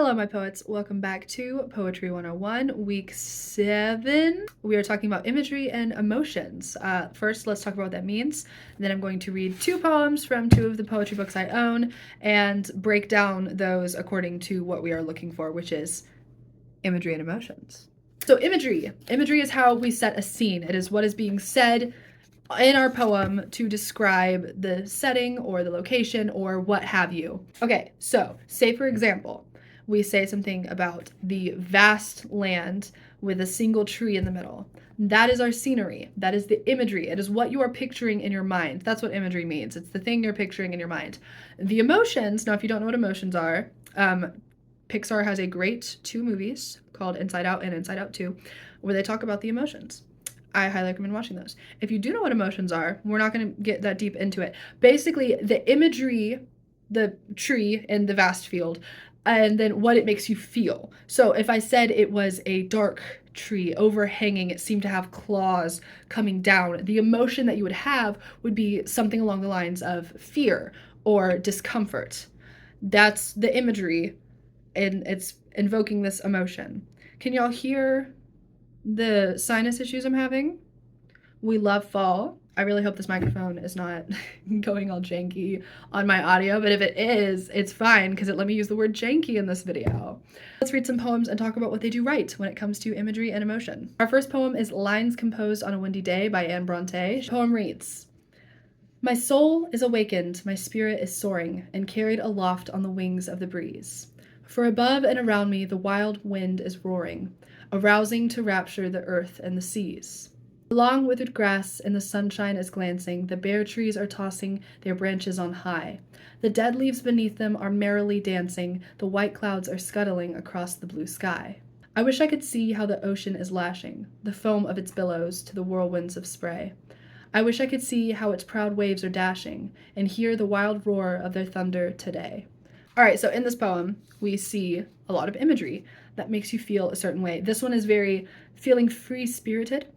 Hello, my poets. Welcome back to Poetry 101, week 7. We are talking about imagery and emotions. First, let's talk about what that means. Then I'm going to read 2 poems from 2 of the poetry books I own and break down those according to what we are looking for, which is imagery and emotions. So imagery. Imagery is how we set a scene. It is what is being said in our poem to describe the setting or the location or what have you. Okay, so say for example, we say something about the vast land with a single tree in the middle. That is our scenery. That is the imagery. It is what you are picturing in your mind. That's what imagery means. It's the thing you're picturing in your mind. The emotions, now if you don't know what emotions are, Pixar has a great 2 movies called Inside Out and Inside Out 2 where they talk about the emotions. I highly recommend watching those. If you do know what emotions are, we're not going to get that deep into it. Basically, the imagery, the tree in the vast field, and then what it makes you feel. So if I said it was a dark tree overhanging, it seemed to have claws coming down, the emotion that you would have would be something along the lines of fear or discomfort. That's the imagery, and it's invoking this emotion. Can y'all hear the sinus issues I'm having? We love fall. I really hope this microphone is not going all janky on my audio, but if it is, it's fine because it let me use the word janky in this video. Let's read some poems and talk about what they do right when it comes to imagery and emotion. Our first poem is Lines Composed on a Windy Day by Anne Bronte. The poem reads, "My soul is awakened, my spirit is soaring, and carried aloft on the wings of the breeze. For above and around me the wild wind is roaring, arousing to rapture the earth and the seas. The long withered grass in the sunshine is glancing, the bare trees are tossing their branches on high. The dead leaves beneath them are merrily dancing, the white clouds are scuttling across the blue sky. I wish I could see how the ocean is lashing, the foam of its billows to the whirlwinds of spray. I wish I could see how its proud waves are dashing, and hear the wild roar of their thunder today." All right, so in this poem, we see a lot of imagery that makes you feel a certain way. This one is very feeling free-spirited.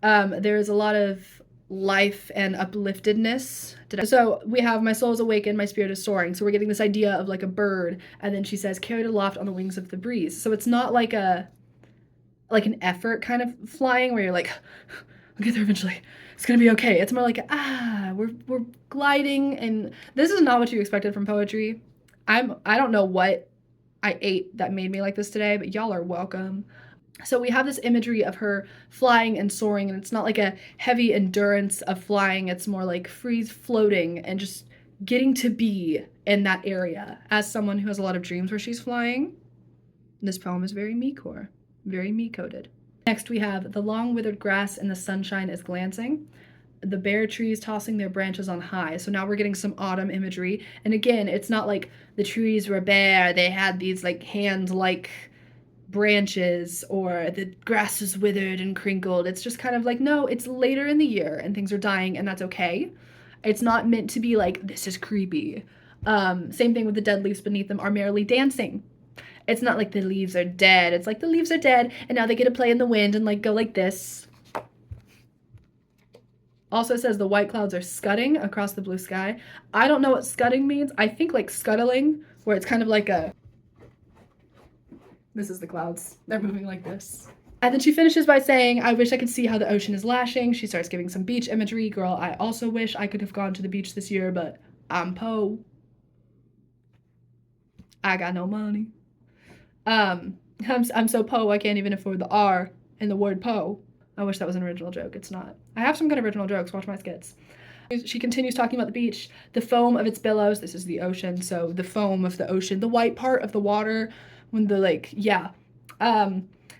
There is a lot of life and upliftedness. So we have my soul is awakened, my spirit is soaring. So we're getting this idea of like a bird, and then she says carried aloft on the wings of the breeze. So it's not like an effort kind of flying where you're like, we'll get there eventually. It's gonna be okay. It's more like, we're gliding, and this is not what you expected from poetry. I don't know what I ate that made me like this today, but y'all are welcome. So we have this imagery of her flying and soaring, and it's not like a heavy endurance of flying. It's more like free floating and just getting to be in that area. As someone who has a lot of dreams where she's flying, this poem is very me-core, very me-coded. Next, we have the long withered grass in the sunshine is glancing, the bare trees tossing their branches on high. So now we're getting some autumn imagery. And again, it's not like the trees were bare, they had these like hand-like branches, or the grass is withered and crinkled. It's just kind of like, no, it's later in the year and things are dying, and that's okay. It's not meant to be like, this is creepy. Same thing with the dead leaves beneath them are merrily dancing. It's not like the leaves are dead. It's like the leaves are dead, and now they get to play in the wind and like go like this. Also says the white clouds are scudding across the blue sky. I don't know what scudding means. I think like scuttling, where it's kind of like a, this is the clouds. They're moving like this. And then she finishes by saying, I wish I could see how the ocean is lashing. She starts giving some beach imagery. Girl, I also wish I could have gone to the beach this year, but I'm po. I got no money. I'm so po I can't even afford the R in the word po. I wish that was an original joke. It's not. I have some good original jokes. Watch my skits. She continues talking about the beach, the foam of its billows. This is the ocean, so the foam of the ocean, the white part of the water, when the like, yeah.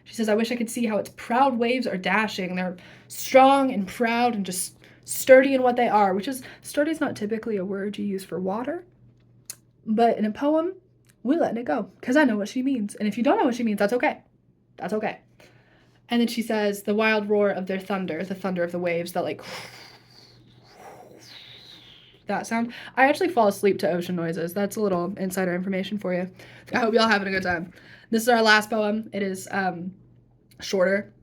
She says, I wish I could see how its proud waves are dashing. They're strong and proud and just sturdy in what they are, which is, sturdy is not typically a word you use for water, but in a poem, we're letting it go because I know what she means. And if you don't know what she means, that's okay. That's okay. And then she says, the wild roar of their thunder, the thunder of the waves, that like, that sound. I actually fall asleep to ocean noises. That's a little insider information for you. I hope y'all having a good time. This is our last poem. It is shorter.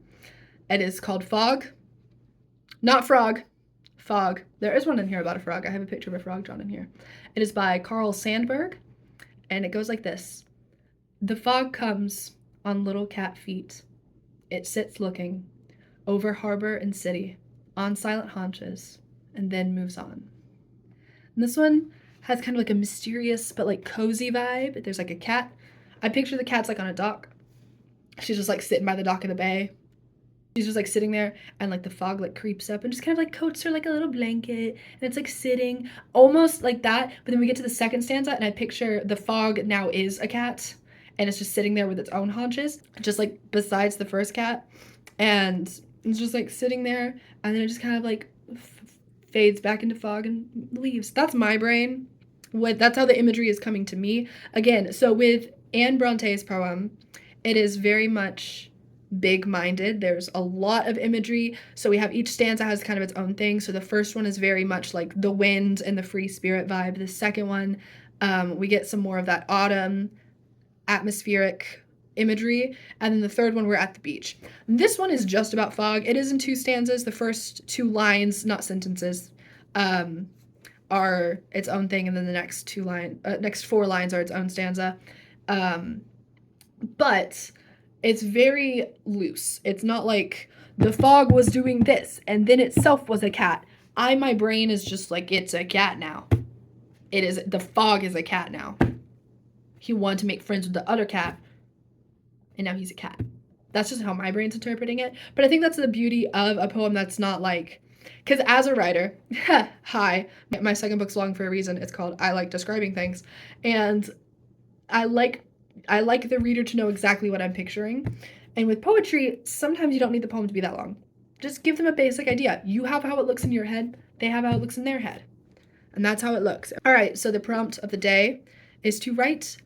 It is called Fog. Not Frog. Fog. There is one in here about a frog. I have a picture of a frog drawn in here. It is by Carl Sandburg, and it goes like this. The fog comes on little cat feet. It sits looking over harbor and city, on silent haunches, and then moves on. And this one has kind of like a mysterious but like cozy vibe. There's like a cat. I picture the cat's like on a dock. She's just like sitting by the dock of the bay. She's just like sitting there, and like the fog like creeps up and just kind of like coats her like a little blanket, and it's like sitting almost like that. But then we get to the second stanza, and I picture the fog now is a cat, and it's just sitting there with its own haunches, just like besides the first cat, and it's just like sitting there, and then it just kind of like fades back into fog and leaves. That's my brain. That's how the imagery is coming to me. Again, so with Anne Bronte's poem, it is very much big-minded. There's a lot of imagery. So we have each stanza has kind of its own thing. So the first one is very much like the wind and the free spirit vibe. The second one, we get some more of that autumn atmospheric imagery. And then the third one, we're at the beach. This one is just about fog. It is in 2 stanzas. The first 2 lines, not sentences, are its own thing, and then the next 4 lines are its own stanza. But it's very loose. It's not like the fog was doing this and then itself was a cat. My brain is just like, it's a cat now. The fog is a cat now. He wanted to make friends with the other cat, and now he's a cat. That's just how my brain's interpreting it. But I think that's the beauty of a poem that's not like, because as a writer, hi, my second book's long for a reason. It's called I Like Describing Things. And I like the reader to know exactly what I'm picturing. And with poetry, sometimes you don't need the poem to be that long. Just give them a basic idea. You have how it looks in your head. They have how it looks in their head. And that's how it looks. All right, so the prompt of the day is to write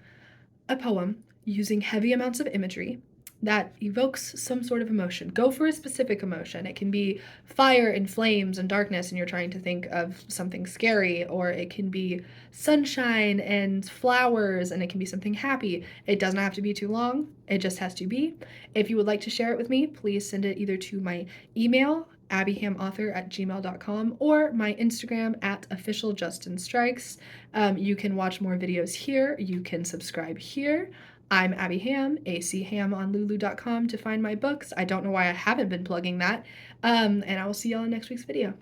a poem using heavy amounts of imagery that evokes some sort of emotion. Go for a specific emotion. It can be fire and flames and darkness, and you're trying to think of something scary, or it can be sunshine and flowers, and it can be something happy. It doesn't have to be too long. It just has to be. If you would like to share it with me, please send it either to my email, abbyhamauthor@gmail.com, or my Instagram @officialjustinstrikes. You can watch more videos here. You can subscribe here. I'm Abby Ham, ACHam on lulu.com to find my books. I don't know why I haven't been plugging that. And I will see y'all in next week's video.